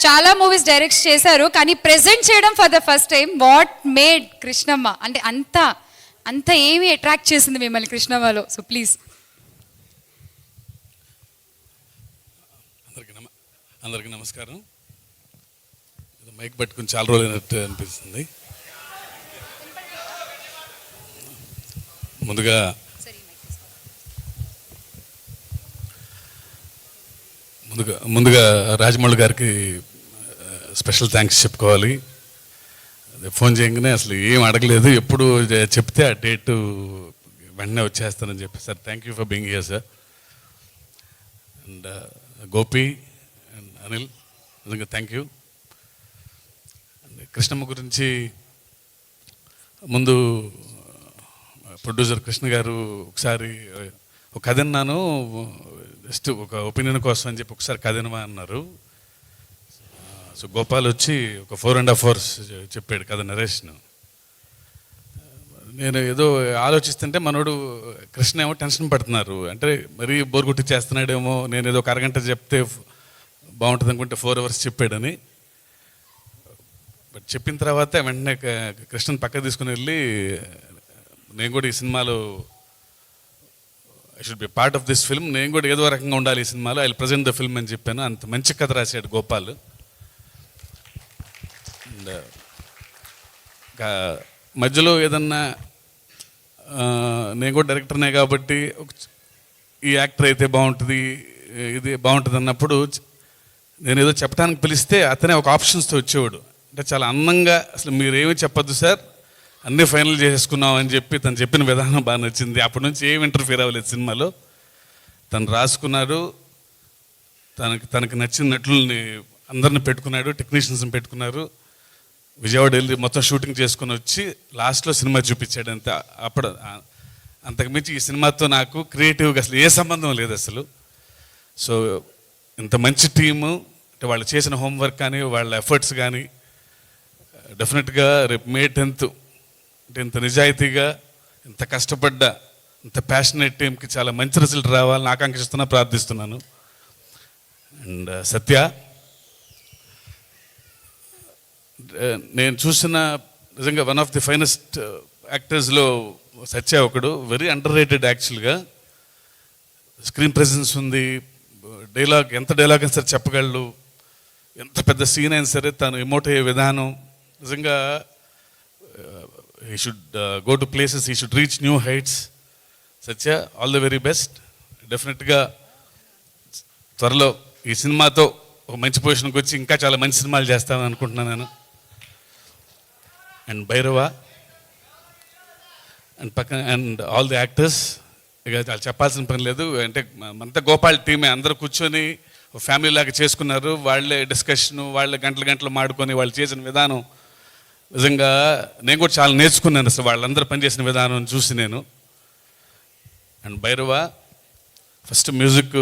చాలా movies direct చేశారు, కానీ ప్రెజెంట్ చేయడం for the first time. What made Krishnamma అంటే అంత అంత ఏమి అట్రాక్ట్ చేసింది మిమ్మల్ని కృష్ణమ్మలో? So please. అందరికీ నమస్కారం. మైక్ పట్టుకుని చాలా రోజులు అయినట్టు అనిపిస్తుంది. ముందుగా రాజమౌళి గారికి స్పెషల్ థ్యాంక్స్ చెప్పుకోవాలి. ఫోన్ చేయగానే అసలు ఏం అడగలేదు, ఎప్పుడు చెప్తే ఆ డేటు వెంటనే వచ్చేస్తానని చెప్పి sir thank you for being here sir. And Gopi and Anil నిజంగా థ్యాంక్ యూ. కృష్ణమ్మ గురించి ముందు ప్రొడ్యూసర్ కృష్ణ గారు ఒకసారి ఒక కథ అన్నాను, జస్ట్ ఒక ఒపీనియన్ కోసం అని చెప్పి ఒకసారి కథ వినమా అన్నారు. సో గోపాల్ వచ్చి ఒక 4.5 hours చెప్పాడు కథ నరేషన్. నేను ఏదో ఆలోచిస్తుంటే మనోడు కృష్ణ ఏమో టెన్షన్ పడుతున్నారు, అంటే మరీ బోర్ కొట్టి చేస్తున్నాడేమో, నేను ఏదో ఒక అరగంట చెప్తే బాగుంటుంది అనుకుంటే 4 hours చెప్పాడని. బట్ చెప్పిన తర్వాత వెంటనే కృష్ణని పక్కకు తీసుకుని వెళ్ళి, నేను కూడా ఈ సినిమాలో I should be part of this film, నేను కూడా ఏదో రకంగా ఉండాలి ఈ సినిమాలో, I will present the film అని చెప్పాను. అంత మంచి కథ రాశాడు గోపాల్. అండ్ మధ్యలో ఏదన్నా నేను కూడా డైరెక్టర్నే కాబట్టి ఈ యాక్టర్ అయితే బాగుంటుంది, ఇది బాగుంటుంది అన్నప్పుడు నేను ఏదో చెప్పడానికి పిలిస్తే అతనే ఒక ఆప్షన్స్తో వచ్చేవాడు. అంటే చాలా అందంగా, అసలు మీరేమీ చెప్పొద్దు సార్, అన్నీ ఫైనల్ చేసేసుకున్నాం అని చెప్పి తను చెప్పిన విధానం బాగా నచ్చింది. అప్పటి నుంచి ఏం ఇంటర్ఫియర్ అవ్వలేదు సినిమాలో. తను రాసుకున్నాడు, తనకి నచ్చిన నటుల్ని అందరిని పెట్టుకున్నాడు, టెక్నీషియన్స్ని పెట్టుకున్నారు. విజయవాడ వెళ్ళి మొత్తం షూటింగ్ చేసుకుని వచ్చి లాస్ట్లో సినిమా చూపించాడు. అంతే. అప్పుడు అంతకుమించి ఈ సినిమాతో నాకు క్రియేటివ్గా అసలు ఏ సంబంధం లేదు అసలు. సో ఇంత మంచి టీము, అంటే వాళ్ళు చేసిన హోంవర్క్ కానీ వాళ్ళ ఎఫర్ట్స్ కానీ డెఫినెట్గా రేపు May 10th అంటే ఇంత నిజాయితీగా, ఇంత కష్టపడ్డ, ఇంత ప్యాషనేట్ టీంకి చాలా మంచి రిజల్ట్ రావాలని ఆకాంక్షిస్తున్నా, ప్రార్థిస్తున్నాను. అండ్ సత్య, నేను చూసిన నిజంగా వన్ ఆఫ్ ది ఫైనెస్ట్ యాక్టర్స్లో సత్య ఒకడు. వెరీ అండర్ రేటెడ్ యాక్చువల్గా. స్క్రీన్ ప్రెజెన్స్ ఉంది, ఎంత డైలాగ్ అయినా సరే చెప్పగలడు, ఎంత పెద్ద సీన్ అయినా సరే తను ఎమోట్ అయ్యే విధానం నిజంగా. he should go to places, he should reach new heights. Satya, all the very best. డెఫినెట్గా త్వరలో ఈ సినిమాతో ఒక మంచి పొజిషన్కి వచ్చి ఇంకా చాలా మంచి సినిమాలు చేస్తామని అనుకుంటున్నాను నేను. And Bhairava and all the actors, ఇక చాలా చెప్పాల్సిన పని లేదు. అంటే అంతా గోపాల్ టీమే, అందరూ కూర్చొని ఫ్యామిలీ లాగా చేసుకున్నారు. వాళ్ళే డిస్కషను, వాళ్ళే గంటలు మాడుకొని వాళ్ళు చేసిన విధానం నిజంగా నేను కూడా చాలా నేర్చుకున్నాను అసలు వాళ్ళందరూ పనిచేసిన విధానం చూసి నేను. అండ్ భైరవ ఫస్ట్ మ్యూజిక్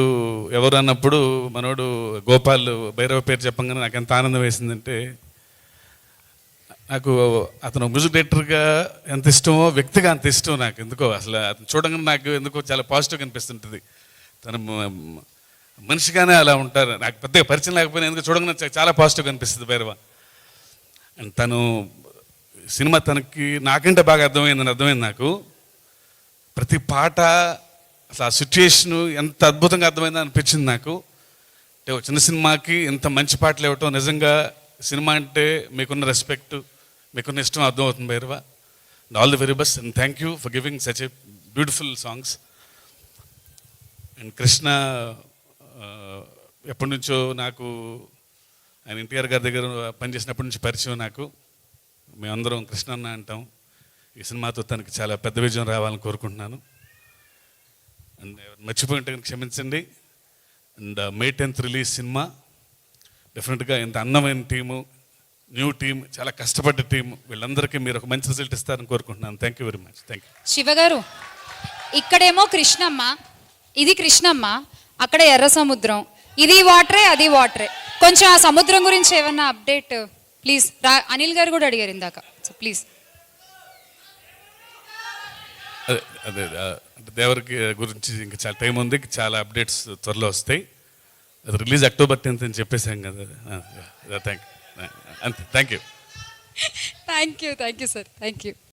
ఎవరు అన్నప్పుడు మనోడు గోపాల్ భైరవ పేరు చెప్పంగానే నాకు ఎంత ఆనందం వేసిందంటే, నాకు అతను మ్యూజిక్ డైరెక్టర్గా ఎంత ఇష్టమో వ్యక్తిగా అంత ఇష్టం నాకు. ఎందుకో అసలు అతను చూడగానే నాకు ఎందుకో చాలా పాజిటివ్గా అనిపిస్తుంటుంది. తను మనిషిగానే అలా ఉంటారు. నాకు పెద్దగా పరిచయం లేకపోయినా ఎందుకు చూడగానే చాలా పాజిటివ్గా అనిపిస్తుంది భైరవ. అండ్ తను సినిమా తనకి నాకంటే బాగా అర్థమైంది నాకు. ప్రతి పాట అసలు ఆ సిచ్యుయేషను ఎంత అద్భుతంగా అర్థమైందని అనిపించింది నాకు. అంటే ఒక చిన్న సినిమాకి ఇంత మంచి పాటలు ఇవ్వటం నిజంగా సినిమా అంటే మీకున్న రెస్పెక్ట్, మీకున్న ఇష్టం అర్థమవుతుంది Bhairava. And all the very best and thank you for giving such a beautiful songs. And Krishna ఎప్పటి నుంచో నాకు, ఆయన NTR గారి దగ్గర పనిచేసినప్పటి నుంచి పరిచయం నాకు. మేమందరం కృష్ణ అన్న అంటాం. ఈ సినిమాతో తనకి చాలా పెద్ద విజయం రావాలని కోరుకుంటున్నాను. అండ్ మర్చిపోయింటే క్షమించండి. And May 10th release cinema. డెఫినెట్గా ఇంత అందమైన టీము, న్యూ టీమ్, చాలా కష్టపడ్డ టీము, వీళ్ళందరికీ మీరు ఒక మంచి రిజల్ట్ ఇస్తారని కోరుకుంటున్నాను. Thank you very much. Thank you. శివగారు, ఇక్కడేమో కృష్ణమ్మ, ఇది కృష్ణమ్మ, అక్కడ ఎర్ర సముద్రం, ఇది వాటరే అది వాటరే. కొంచెం ఆ సముద్రం గురించి ఏమన్నా అప్డేట్ ప్లీజ్. అనిల్ గారు కూడా అడిగారు ఇందాక, సో ప్లీజ్. అదే దేవరికి గురించి ఇంకా చాలా టైం ఉంది, చాలా అప్డేట్స్ త్వరలో వస్తాయి. అది రిలీజ్ అక్టోబర్ 10th అని చెప్పేసాం కదా. Thank you. అంతే, thank you. Thank you sir, thank you.